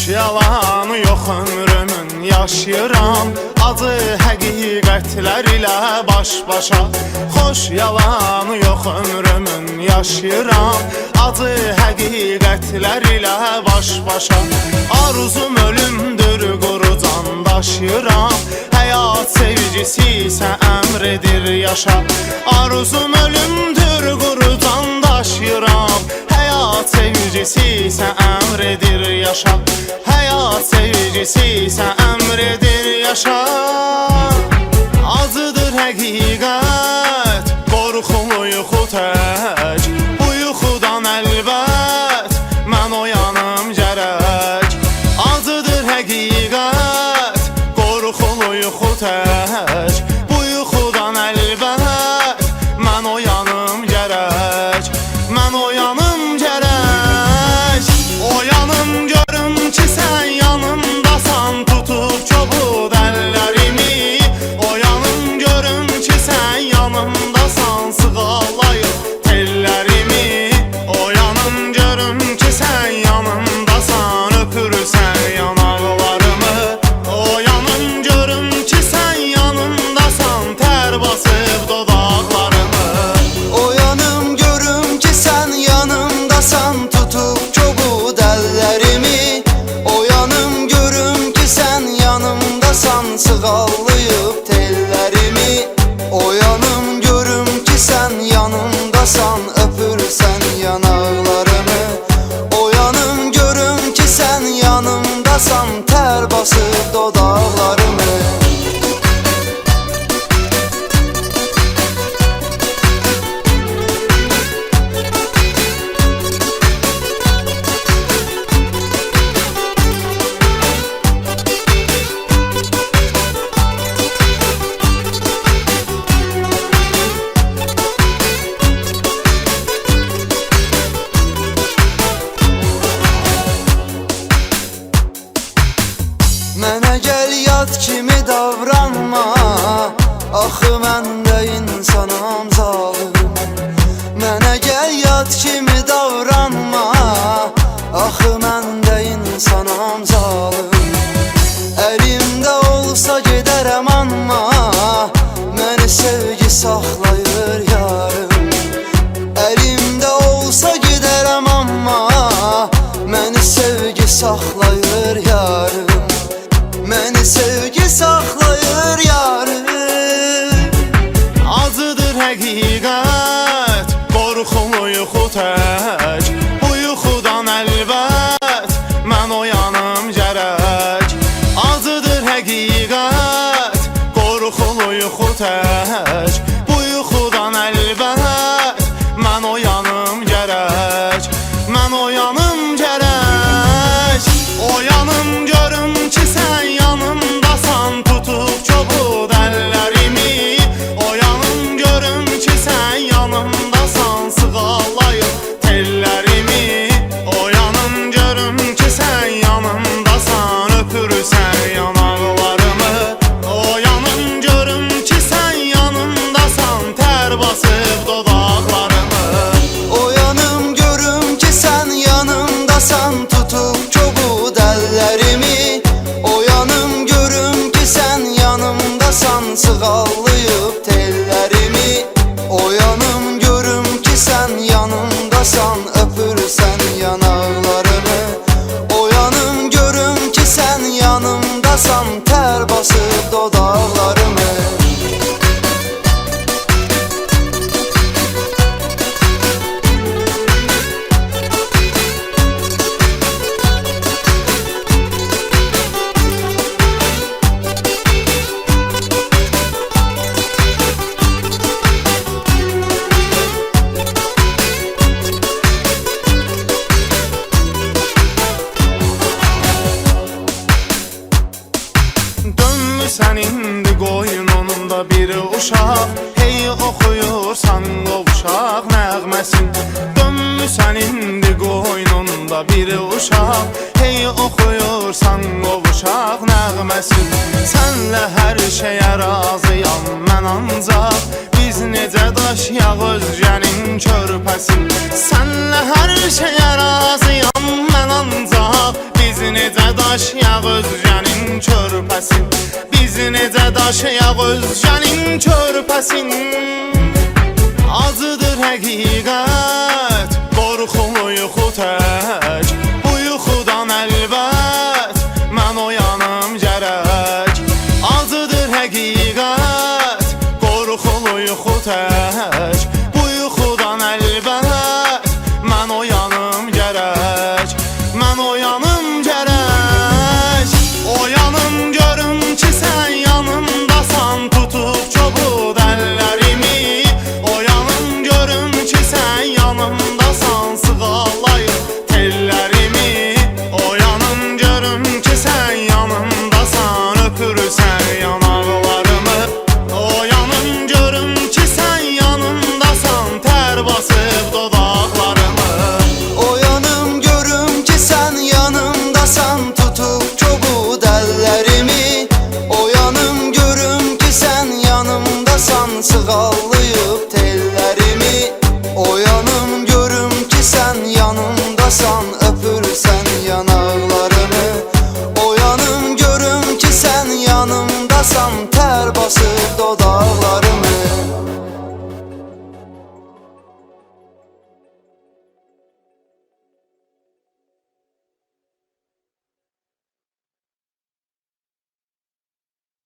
yalan yox ömrümün yaşayıram, acı həqiqətlər ilə baş-başa. Xoş yalan yox ömrümün yaşayıram, acı həqiqətlər ilə baş-başa. Arzum ölümdür, quru can daşıyıram, həyat sevgisi isə əmr edir yaşa. Arzum ölümdür, quru can daşıyıram, həyat sevgisi isə əmr edir yaşa. Həyat sevgisi isə əmr edir yaşa. Acıdır həqiqət, qorxulu yuxu tək, bu yuxudan əlbət mən oyanım gərək. Acıdır həqiqət, qorxulu yuxu tək, bu yuxudan əlbət mən oyanım gərək. Mən oyanım gərək. Oyanım görüm ki sən yanımdasan, tutub çobud əllərimi. Oyanım görüm ki sən yanımdasan, sığallayıb tellərimi. Oyanım görüm ki sən yanımdasan, öpürsən yanaqlarımı. Oyanım görüm ki sən yanımdasan, tər basıb dodaqlarımı. Oyanım görüm ki sən yanımdasan, tutub çobud əllərimi. Oyanım görüm ki sən yanımdasan, sığallayıb tellərimi. Oyanım görüm ki sən yanımdasan, öpürsən yanaqlarımı. Oyanım görüm ki sən yanımdasan, tər basıb dodaqlarımı. Mənə gəl yad kimi davranma, axı mən də insanam zalım. Mənə gəl yad kimi davranma, axı mən də insanam zalım. Əlimdə olsa gedərəm amma, məni sevgi saxlayır yarım. Əlimdə olsa gedərəm amma, məni sevgi saxlayır yarım. Məni sevgi saxlayır yarım. Acıdır həqiqət, qorxulu yuxu tək, bu yuxudan əlbət mən oyanım gərək. Acıdır həqiqət, qorxulu yuxu tək, bu yuxudan əlbət mən oyanım gərək. Mən oyanım gərək. Oyanım görüm ki sən yanımdasan, tutub çobud əllərimi. Oyanım görüm ki sən yanımdasan, sığallayıb tellərimi. Oyanım görüm ki sən yanımdasan, öpürsən yanaqlarımı. Oyanım görüm ki sən yanımdasan, tər basıb dodaqlarımı. Oyanım görüm ki sən yanımdasan, tutub çobud əllərimi. Oyanım görüm ki sən yanımdasan, sığallayıb tellərimi. Oyanım görüm ki sən yanımdasan, öpürsən yanaqlarımı. Oyanım görüm ki sən yanımdasan, tər basıb dodaqlarımı. Dönmüsən indi qoynununda bir uşaq, hey oxuyursan qovuşaq nəğməsin. Dönmüsən indi qoynunda bir uşaq, hey oxuyursan qovuşaq nəğməsin. Sənlə hər şeyə razıyam mən ancaq, biz necə daşıyaq özgənin körpəsin. Sənlə hər şeyə razıyam mən ancaq, biz Biz necə daşıyaq özgənin körpəsin, biz necə daşıyaq özgənin körpəsin. Acıdır həqiqət, qorxulu yuxu tək, bu yuxudan əlbət mən oyanım gərək. Acıdır həqiqət, qorxulu yuxu tək, bu yuxudan əlbət mən oyanım gərək. Mən oyanım gərək, oyanım görüm ki sən yanımdasan, tutub çobud əllərimi. Oyanım görüm ki sən yanımdasan, sığallayıb tellərimi. Oyanım görüm ki sən yanımdasan, öpürsən yanaqlarımı. Oyanım görüm ki sən yanımdasan, tər basıb dodaqlarımı. Oyanım görüm ki sən yanımdasan, tutub çobud əllərimi. Oyanım görüm ki sən yanımdasan, sığallayıb tellərimi. Oyanım görüm ki sən yanımdasan, öpürsən yanaqlarımı. Oyanım görüm ki sən yanımdasan, tər basıb dodaqlarımı.